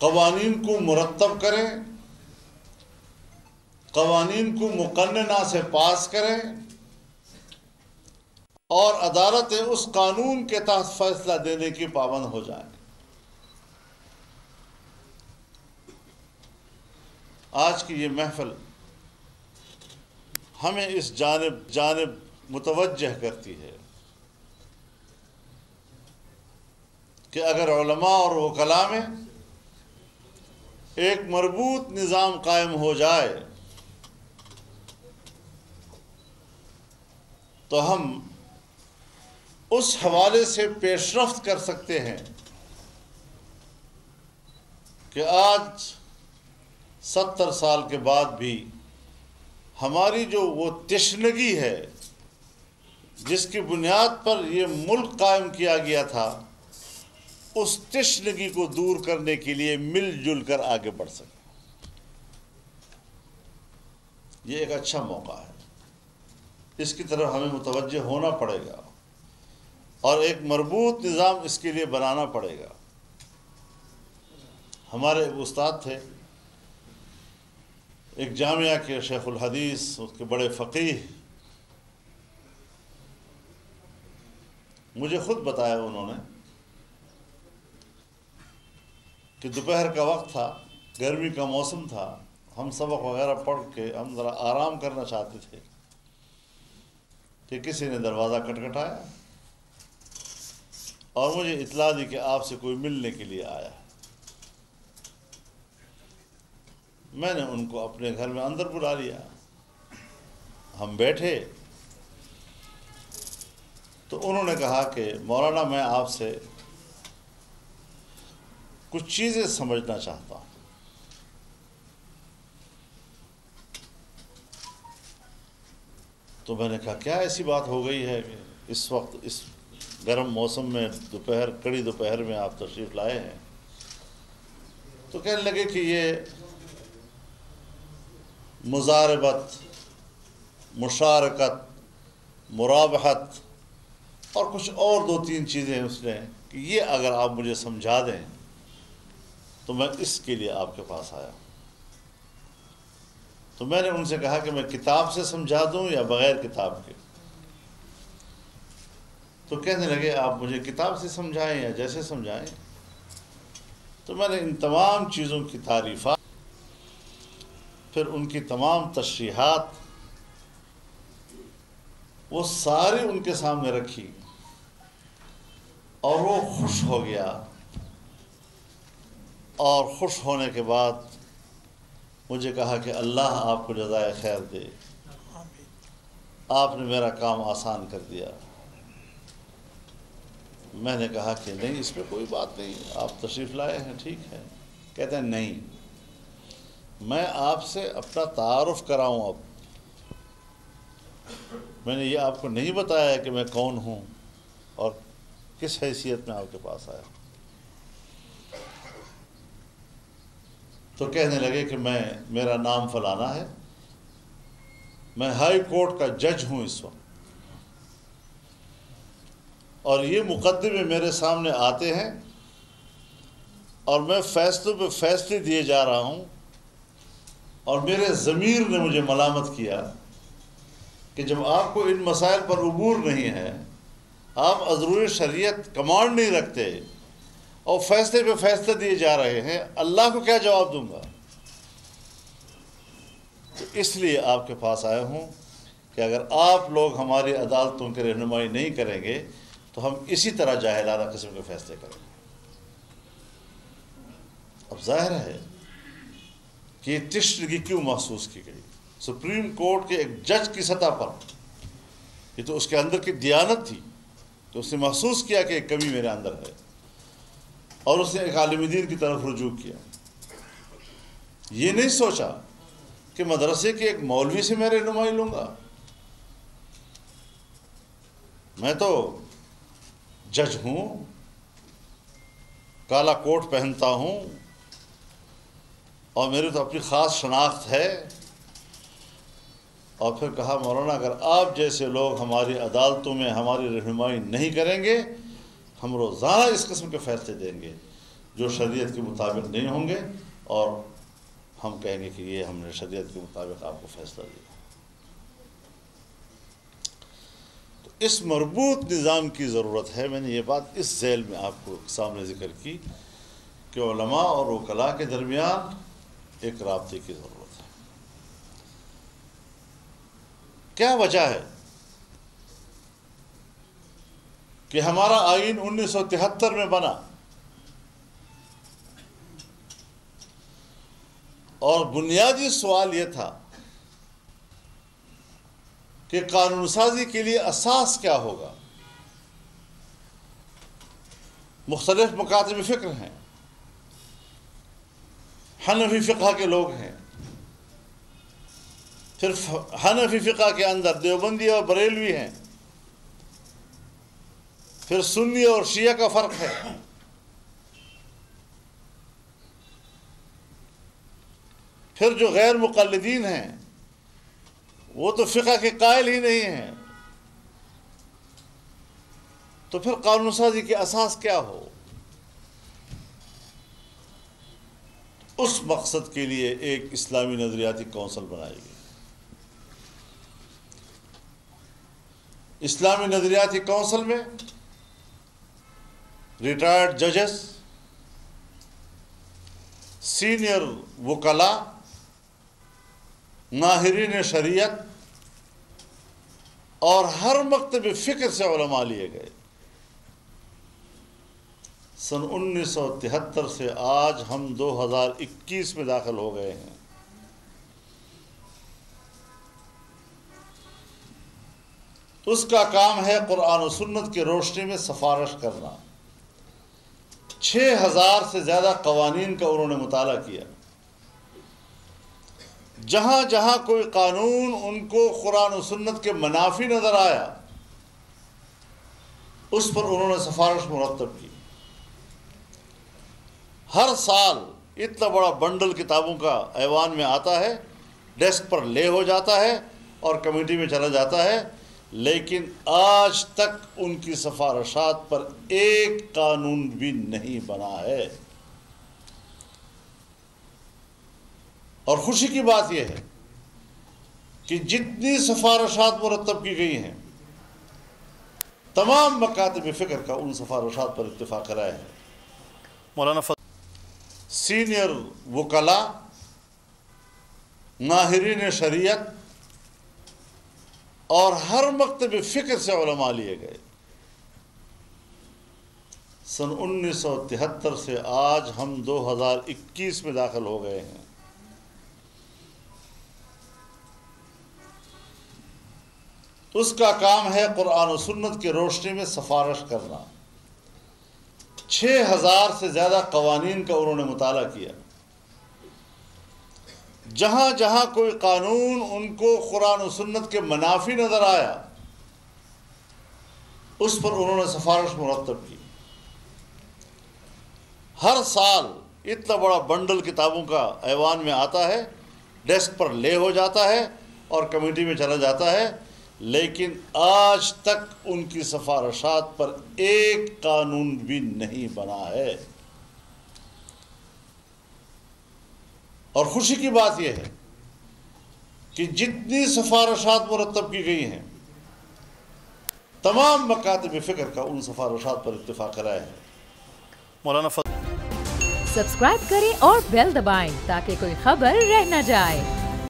قوانین کو مرتب کریں، قوانین کو مقننہ سے پاس کریں اور عدالتیں اس قانون کے تحت فیصلہ دینے کی پابند ہو جائیں۔ آج کی یہ محفل ہمیں اس جانب متوجہ کرتی ہے کہ اگر علماء اور وکلاء میں ایک مربوط نظام قائم ہو جائے تو ہم اس حوالے سے پیش رفت کر سکتے ہیں کہ آج 70 سال کے بعد بھی ہماری جو وہ تشنگی ہے جس کی بنیاد پر یہ ملک قائم کیا گیا تھا، اس تشنگی کو دور کرنے کے لیے مل جل کر آگے بڑھ سکیں۔ یہ ایک اچھا موقع ہے، اس کی طرف ہمیں متوجہ ہونا پڑے گا اور ایک مربوط نظام اس کے لیے بنانا پڑے گا۔ ہمارے ایک استاد تھے، ایک جامعہ کے شیخ الحدیث، اس کے بڑے فقیہ، مجھے خود بتایا انہوں نے کہ دوپہر کا وقت تھا، گرمی کا موسم تھا، ہم سبق وغیرہ پڑھ کے ہم ذرا آرام کرنا چاہتے تھے کہ کسی نے دروازہ کھٹکھٹایا اور مجھے اطلاع دی کہ آپ سے کوئی ملنے کے لیے آیا ہے۔ میں نے ان کو اپنے گھر میں اندر بلا لیا، ہم بیٹھے تو انہوں نے کہا کہ مولانا میں آپ سے کچھ چیزیں سمجھنا چاہتا ہوں۔ تو میں نے کہا کیا ایسی بات ہو گئی ہے کہ اس وقت اس گرم موسم میں کڑی دوپہر میں آپ تشریف لائے ہیں؟ تو کہنے لگے کہ یہ مزاربت، مشارکت، مرابحت اور کچھ اور 2-3 چیزیں اس نے کہ یہ اگر آپ مجھے سمجھا دیں تو میں اس کے لیے آپ کے پاس آیا۔ تو میں نے ان سے کہا کہ میں کتاب سے سمجھا دوں یا بغیر کتاب کے؟ تو کہنے لگے آپ مجھے کتاب سے سمجھائیں یا جیسے سمجھائیں۔ تو میں نے ان تمام چیزوں کی تعریفات، پھر ان کی تمام تشریحات وہ ساری ان کے سامنے رکھی اور وہ خوش ہو گیا، اور خوش ہونے کے بعد مجھے کہا کہ اللہ آپ کو جزائے خیر دے، آپ نے میرا کام آسان کر دیا۔ میں نے کہا کہ نہیں، اس میں کوئی بات نہیں، آپ تشریف لائے ہیں ٹھیک ہے۔ کہتے ہیں نہیں، میں آپ سے اپنا تعارف کراؤں۔ اب میں نے یہ آپ کو نہیں بتایا کہ میں کون ہوں اور کس حیثیت میں آپ کے پاس آیا۔ تو کہنے لگے کہ میرا نام فلانا ہے، میں ہائی کورٹ کا جج ہوں اس وقت، اور یہ مقدمے میرے سامنے آتے ہیں اور میں فیصلوں پہ فیصلے دیے جا رہا ہوں، اور میرے ضمیر نے مجھے ملامت کیا کہ جب آپ کو ان مسائل پر عبور نہیں ہے، آپ عذر شریعت کمانڈ نہیں رکھتے اور فیصلے پہ فیصلے دیے جا رہے ہیں، اللہ کو کیا جواب دوں گا؟ تو اس لیے آپ کے پاس آیا ہوں کہ اگر آپ لوگ ہماری عدالتوں کی رہنمائی نہیں کریں گے تو ہم اسی طرح جاہلانہ قسم کے فیصلے کریں گے۔ اب ظاہر ہے کہ یہ تشنگی کیوں محسوس کی گئی؟ سپریم کورٹ کے ایک جج کی سطح پر یہ تو اس کے اندر کی دیانت تھی، تو اس نے محسوس کیا کہ ایک کمی میرے اندر ہے، اور اس نے ایک عالم دین کی طرف رجوع کیا۔ یہ نہیں سوچا کہ مدرسے کے ایک مولوی سے میں رہنمائی لوں گا، میں تو جج ہوں، کالا کوٹ پہنتا ہوں، اور میری تو اپنی خاص شناخت ہے۔ اور پھر کہا مولانا اگر آپ جیسے لوگ ہماری عدالتوں میں ہماری رہنمائی نہیں کریں گے، ہم روزانہ اس قسم کے فیصلے دیں گے جو شریعت کے مطابق نہیں ہوں گے، اور ہم کہیں گے کہ یہ ہم نے شریعت کے مطابق آپ کو فیصلہ دیا۔ تو اس مربوط نظام کی ضرورت ہے۔ میں نے یہ بات اس ذیل میں آپ کو سامنے ذکر کی کہ علماء اور وکلاء کے درمیان ایک رابطے کی ضرورت ہے۔ کیا وجہ ہے کہ ہمارا آئین 1973 میں بنا اور بنیادی سوال یہ تھا کہ قانون سازی کے لیے اساس کیا ہوگا؟ مختلف مکاتب فکر ہیں، حنفی فقہ کے لوگ ہیں، پھر حنفی فقہ کے اندر دیوبندی اور بریلوی ہیں، پھر سنی اور شیعہ کا فرق ہے، پھر جو غیر مقلدین ہیں وہ تو فقہ کے قائل ہی نہیں ہیں۔ تو پھر قانون سازی کی اساس کیا ہو؟ اس مقصد کے لیے ایک اسلامی نظریاتی کونسل بنائی گئی۔ اسلامی نظریاتی کونسل میں ریٹائرڈ ججز، سینئر وکلاء، ماہرین شریعت اور ہر مکتب فکر سے علماء لیے گئے۔ سن 1973 سے آج ہم 2021 میں داخل ہو گئے ہیں۔ اس کا کام ہے قرآن و سنت کی روشنی میں سفارش کرنا۔ 6000 سے زیادہ قوانین کا انہوں نے مطالعہ کیا۔ جہاں جہاں کوئی قانون ان کو قرآن و سنت کے منافی نظر آیا، اس پر انہوں نے سفارش مرتب کی۔ ہر سال اتنا بڑا بنڈل کتابوں کا ایوان میں آتا ہے، ڈیسک پر لے ہو جاتا ہے اور کمیٹی میں چلا جاتا ہے، لیکن آج تک ان کی سفارشات پر ایک قانون بھی نہیں بنا ہے۔ اور خوشی کی بات یہ ہے کہ جتنی سفارشات مرتب کی گئی ہیں، تمام مکاتب فکر کا ان سفارشات پر اتفاق رائے ہے۔ مولانا سینئر وکلاء، ماہرین شریعت اور ہر مکتب فکر سے علماء لیے گئے۔ سن 1973 سے آج ہم 2021 میں داخل ہو گئے ہیں۔ اس کا کام ہے قرآن و سنت کی روشنی میں سفارش کرنا۔ 6000 سے زیادہ قوانین کا انہوں نے مطالعہ کیا۔ جہاں جہاں کوئی قانون ان کو قرآن و سنت کے منافی نظر آیا، اس پر انہوں نے سفارش مرتب کی۔ ہر سال اتنا بڑا بنڈل کتابوں کا ایوان میں آتا ہے، ڈیسک پر لے ہو جاتا ہے اور کمیٹی میں چلا جاتا ہے، لیکن آج تک ان کی سفارشات پر ایک قانون بھی نہیں بنا ہے۔ اور خوشی کی بات یہ ہے کہ جتنی سفارشات مرتب کی گئی ہیں، تمام مکاتب فکر کا ان سفارشات پر اتفاق رائے ہے۔ مولانا سبسکرائب کریں اور بیل دبائیں تاکہ کوئی خبر رہ نہ جائے۔